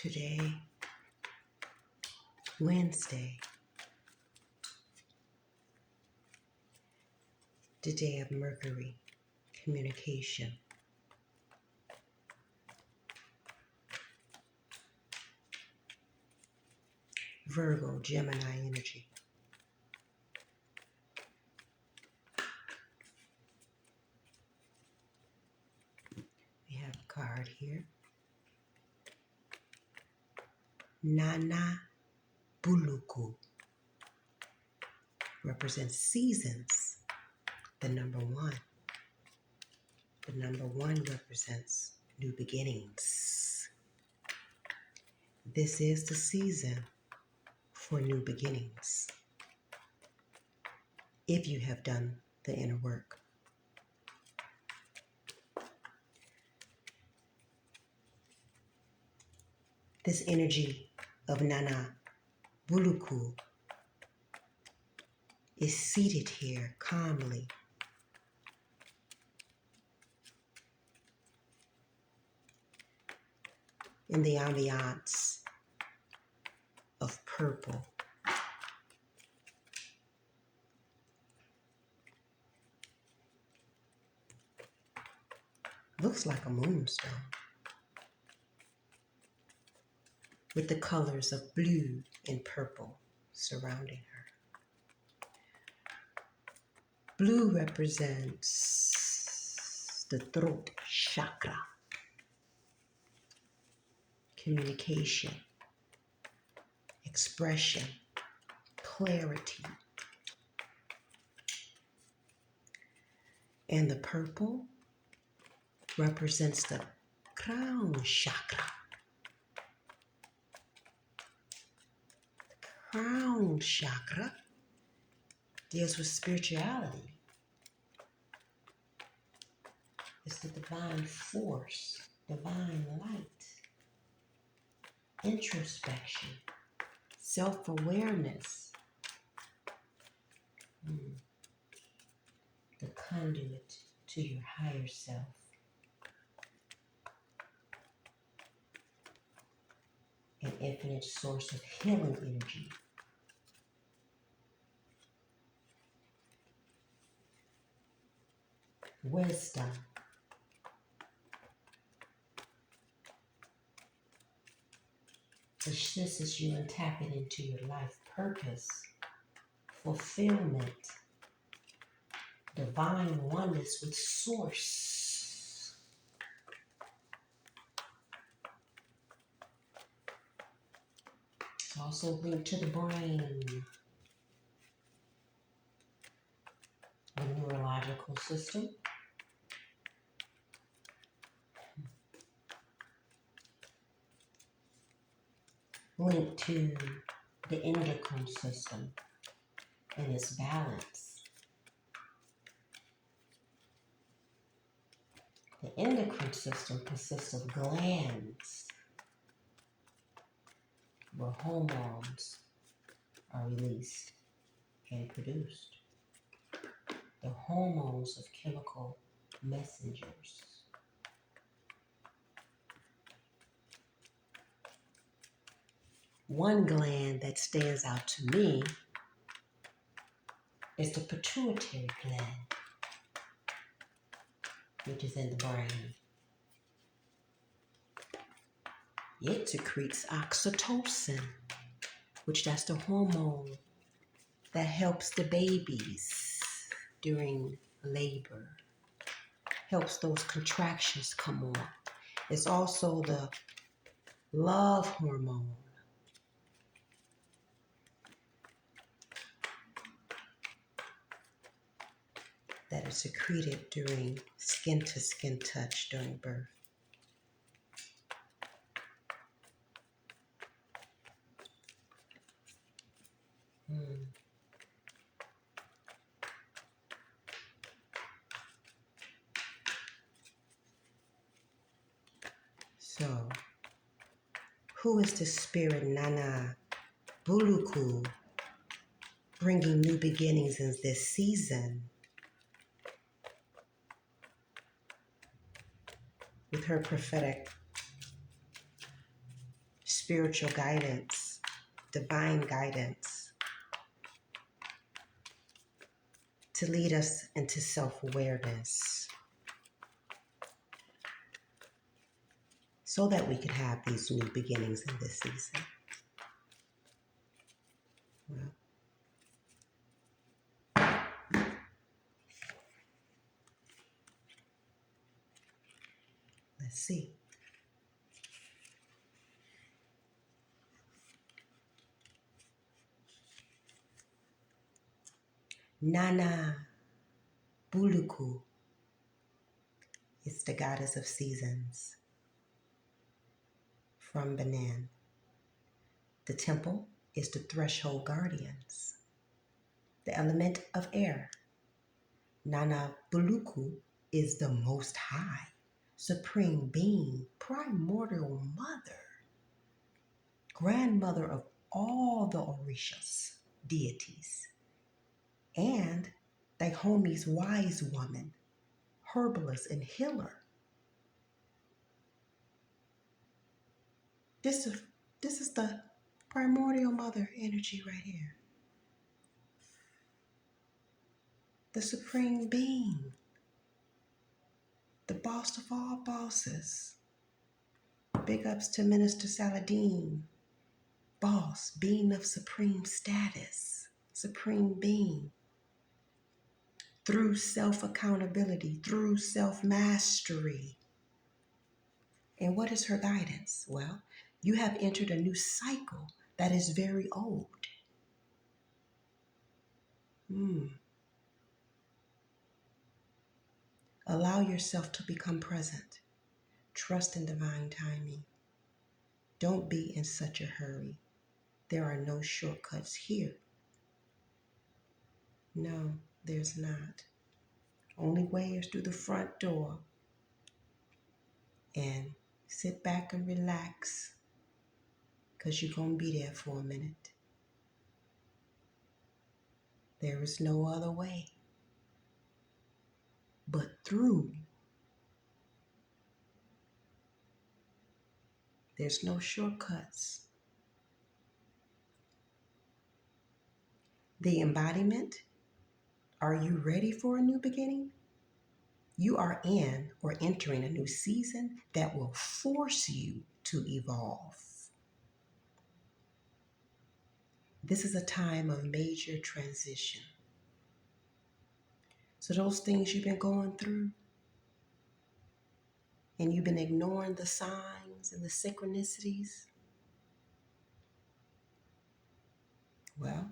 Today, Wednesday, the day of Mercury, communication. Virgo, Gemini energy. We have a card here. Nana Buluku represents seasons. The number one. The number one represents new beginnings. This is the season for new beginnings. If you have done the inner work. This energy of Nana Buluku is seated here calmly. In the ambiance of purple. Looks like a moonstone. With the colors of blue and purple surrounding her. Blue represents the throat chakra. Communication, expression, clarity. And the purple represents the crown chakra. The crown chakra deals with spirituality. It's the divine force, divine light. Introspection, self-awareness, the conduit to your higher self. An infinite source of healing energy. Wisdom. This is you and tapping into your life purpose, fulfillment, divine oneness with source. It's also linked to the brain, the neurological system. Linked to the endocrine system and its balance. The endocrine system consists of glands where hormones are released and produced. The hormones of chemical messengers. One gland that stands out to me is the pituitary gland, which is in the brain. It secretes oxytocin, which that's the hormone that helps the babies during labor, helps those contractions come on. It's also the love hormone. That is secreted during skin-to-skin touch during birth. So, who is the spirit Nana Buluku bringing new beginnings in this season? With her prophetic spiritual guidance, divine guidance, to lead us into self-awareness so that we could have these new beginnings in this season. Well, let's see. Nana Buluku is the goddess of seasons from Benin. The temple is the threshold guardians, the element of air. Nana Buluku is the most high, supreme being, primordial mother, grandmother of all the Orishas, deities, and Dahomi's wise woman, herbalist and healer. This is the primordial mother energy right here. The supreme being, the boss of all bosses. Big ups to Minister Saladin, boss, being of supreme status, supreme being. Through self-accountability, through self-mastery. And what is her guidance? Well, you have entered a new cycle that is very old. Allow yourself to become present. Trust in divine timing. Don't be in such a hurry. There are no shortcuts here. No, there's not. Only way is through the front door. And sit back and relax, because you're going to be there for a minute. There is no other way but through. There's no shortcuts. The embodiment. Are you ready for a new beginning? You are in or entering a new season that will force you to evolve. This is a time of major transition. So those things you've been going through, and you've been ignoring the signs and the synchronicities, well,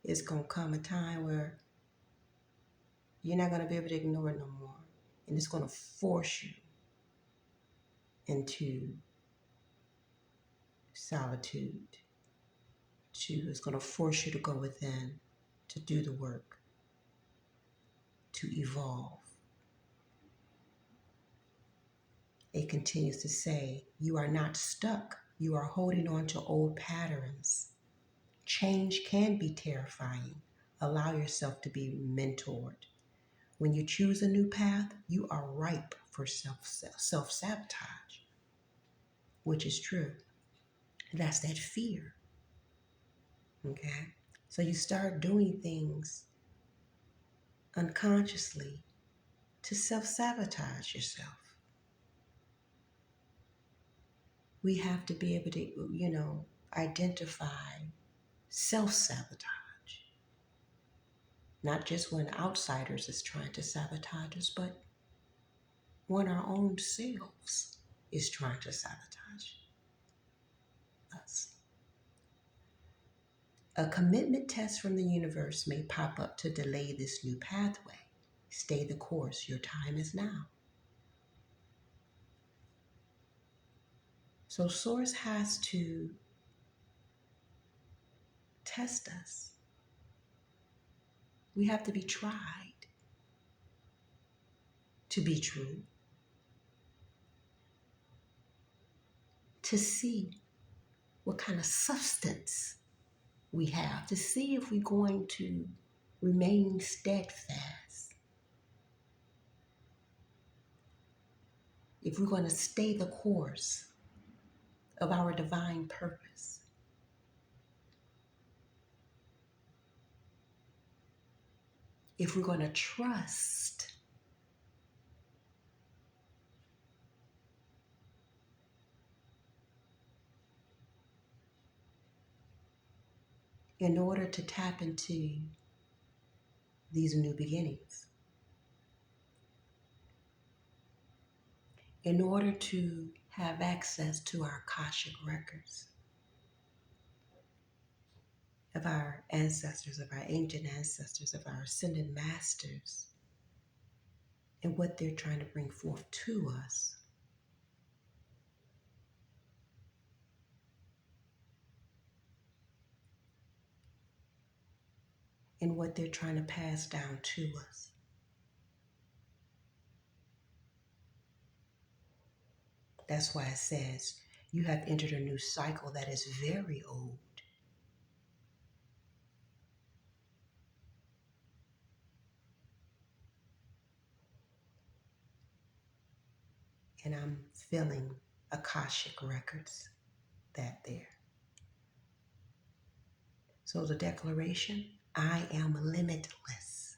it's going to come a time where you're not going to be able to ignore it no more. And it's going to force you into solitude. It's going to force you to go within, to do the work, to evolve. It continues to say, you are not stuck. You are holding on to old patterns. Change can be terrifying. Allow yourself to be mentored. When you choose a new path, you are ripe for self-sabotage, which is true. That's that fear. Okay? So you start doing things unconsciously to self-sabotage yourself. We have to be able to, identify self-sabotage. Not just when outsiders is trying to sabotage us, but when our own selves is trying to sabotage us. A commitment test from the universe may pop up to delay this new pathway. Stay the course. Your time is now. So Source has to test us. We have to be tried to be true, to see what kind of substance we have, to see if we're going to remain steadfast, if we're going to stay the course of our divine purpose. If we're going to trust, in order to tap into these new beginnings, in order to have access to our Akashic records of our ancestors, of our ancient ancestors, of our ascended masters, and what they're trying to bring forth to us, and what they're trying to pass down to us. That's why it says you have entered a new cycle that is very old. And I'm feeling Akashic records that there. So the declaration, I am limitless.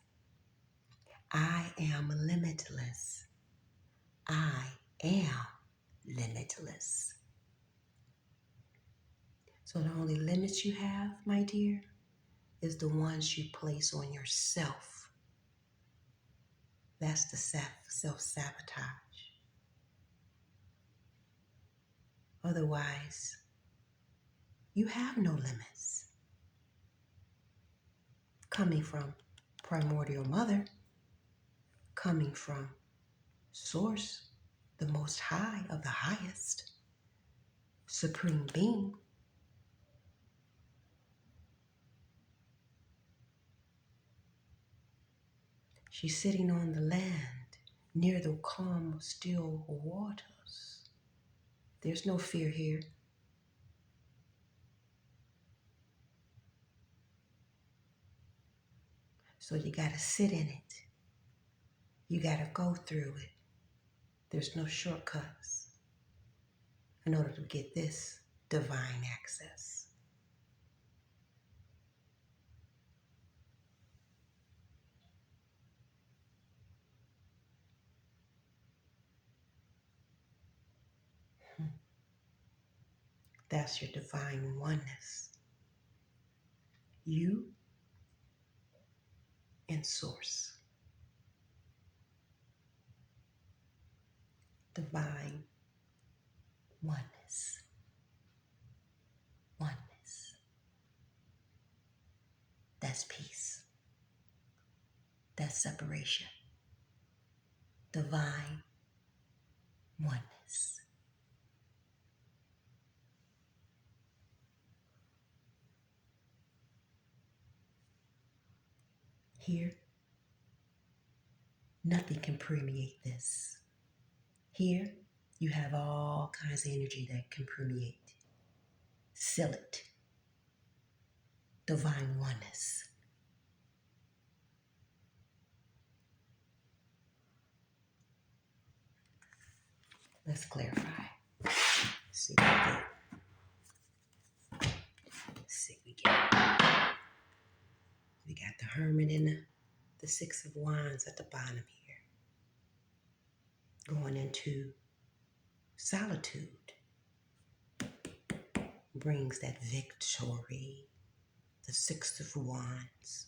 I am limitless. I am limitless. So the only limits you have, my dear, is the ones you place on yourself. That's the self-sabotage. Otherwise, you have no limits. Coming from primordial mother, coming from source, the most high of the highest, supreme being. She's sitting on the land near the calm, still waters. There's no fear here. So you got to sit in it. You got to go through it. There's no shortcuts in order to get this divine access. That's your divine oneness. You and source. Divine oneness. Oneness. That's peace. That's separation. Divine oneness. Here, nothing can permeate this. Here, you have all kinds of energy that can permeate. Seal it. Divine oneness. Let's clarify. See what we get. See what we get. We got the Hermit and the Six of Wands at the bottom here. Going into solitude brings that victory. The Six of Wands.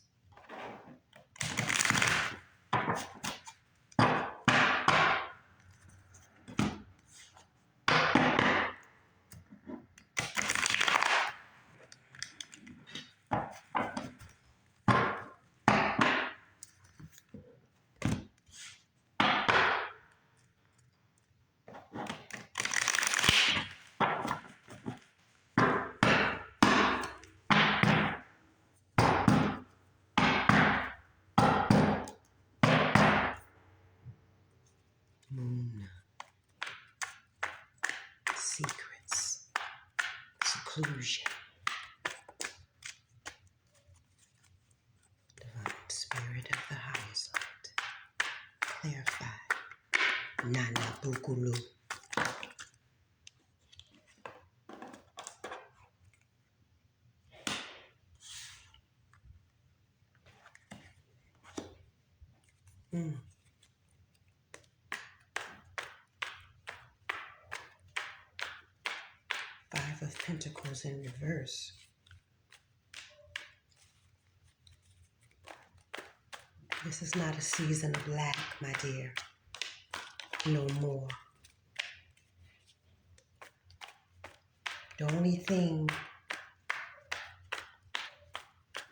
Moon. Secrets. Seclusion. Divine Spirit of the highest light. Clarify. Nana Bukulu. Mm. Five of Pentacles in reverse. This is not a season of lack, my dear. No more. The only thing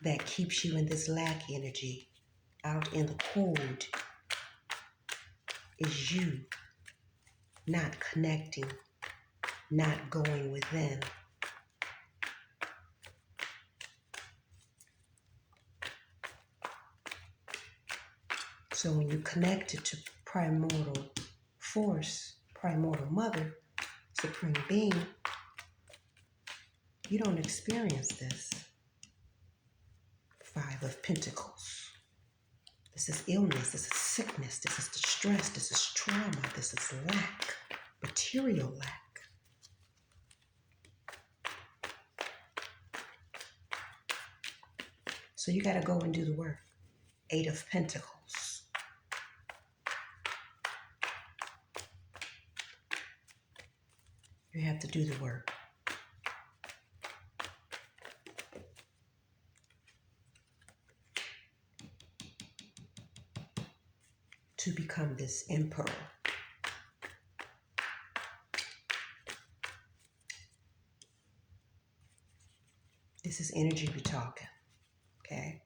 that keeps you in this lack energy, out in the cold, is you not connecting, not going within. So when you connect it to primordial force, primordial mother, supreme being, you don't experience this. Five of Pentacles. This is illness, this is sickness, this is distress, this is trauma, this is lack, material lack. So you got to go and do the work. Eight of Pentacles. You have to do the work. To become this emperor. This is energy we're talking, okay?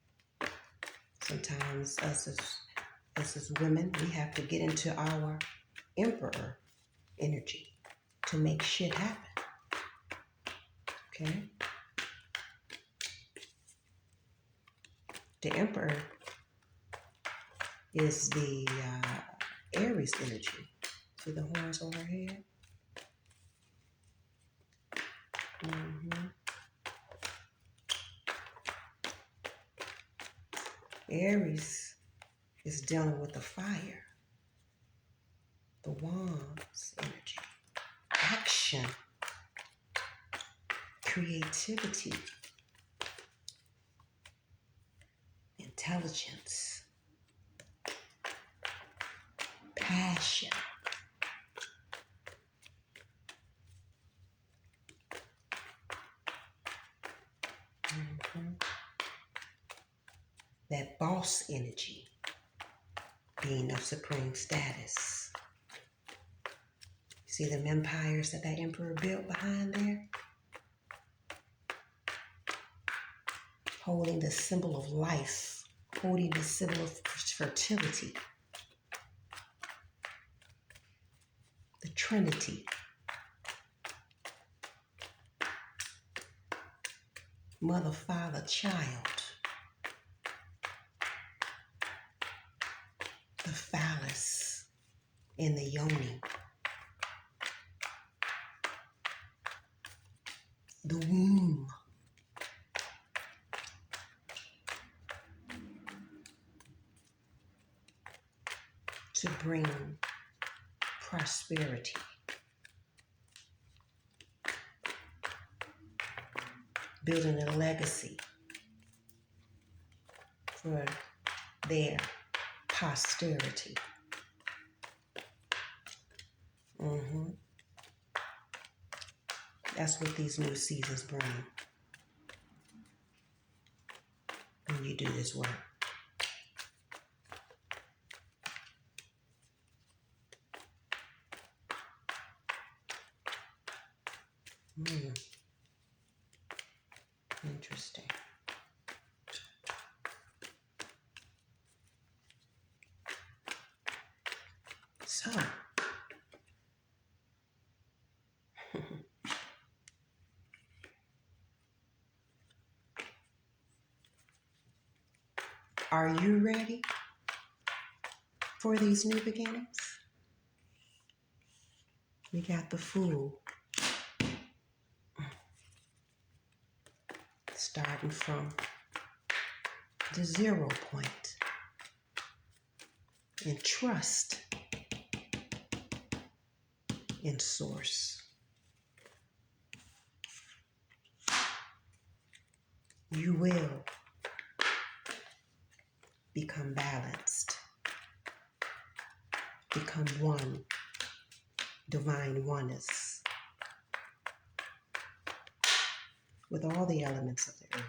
Sometimes us as women, we have to get into our emperor energy to make shit happen, okay? The emperor is the Aries energy. See the horns on her head? Mm-hmm. Aries is dealing with the fire, the wands energy, action, creativity, intelligence, passion. Mm-hmm. That boss energy, being of supreme status. See them empires that emperor built behind there? Holding the symbol of life, holding the symbol of fertility. The Trinity. Mother, father, child. The phallus in the yoni. The womb. To bring prosperity. Building a legacy for their posterity. Mm-hmm. That's what these new seasons bring. When you do this work. Interesting. So, are you ready for these new beginnings? We got the Fool. Starting from the 0 point. And trust in source. You will become balanced. become one, divine oneness with all the elements of the earth,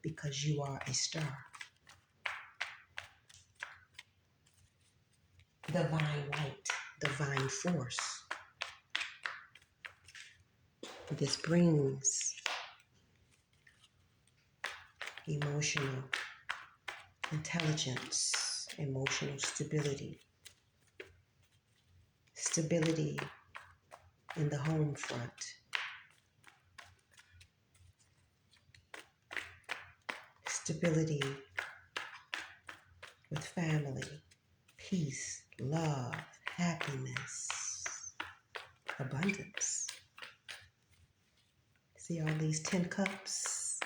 because you are a star. Divine light, divine force. This brings emotional intelligence, emotional stability, stability in the home front, stability with family, peace, love, happiness, abundance. See all these 10 cups?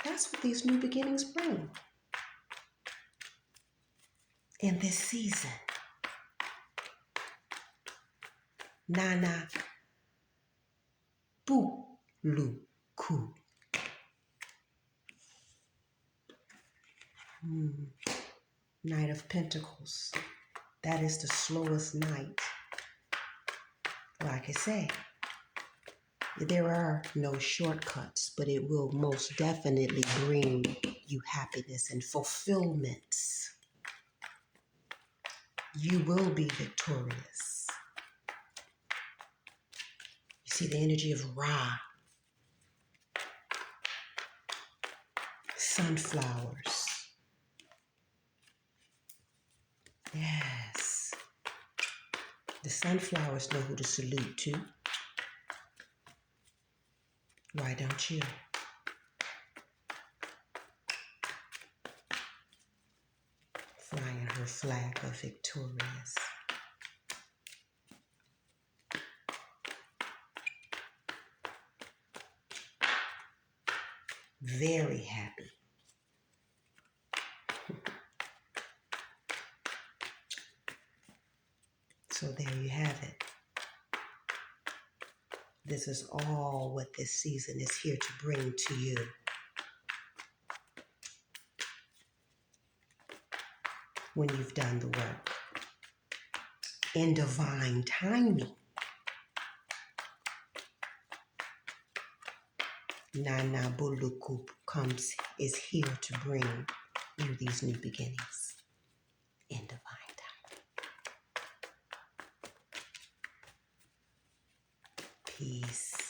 That's what these new beginnings bring in this season. Nana Buluku. Knight of Pentacles. That is the slowest night. Like I say, there are no shortcuts, but it will most definitely bring you happiness and fulfillment. You will be victorious. You see the energy of Ra, sunflowers. Yes. The sunflowers know who to salute to. Why don't you? Flying her flag of victorious. Very happy. So there you have it. This is all what this season is here to bring to you. When you've done the work in divine timing. Nana Buluku is here to bring you these new beginnings in divine timing. Peace.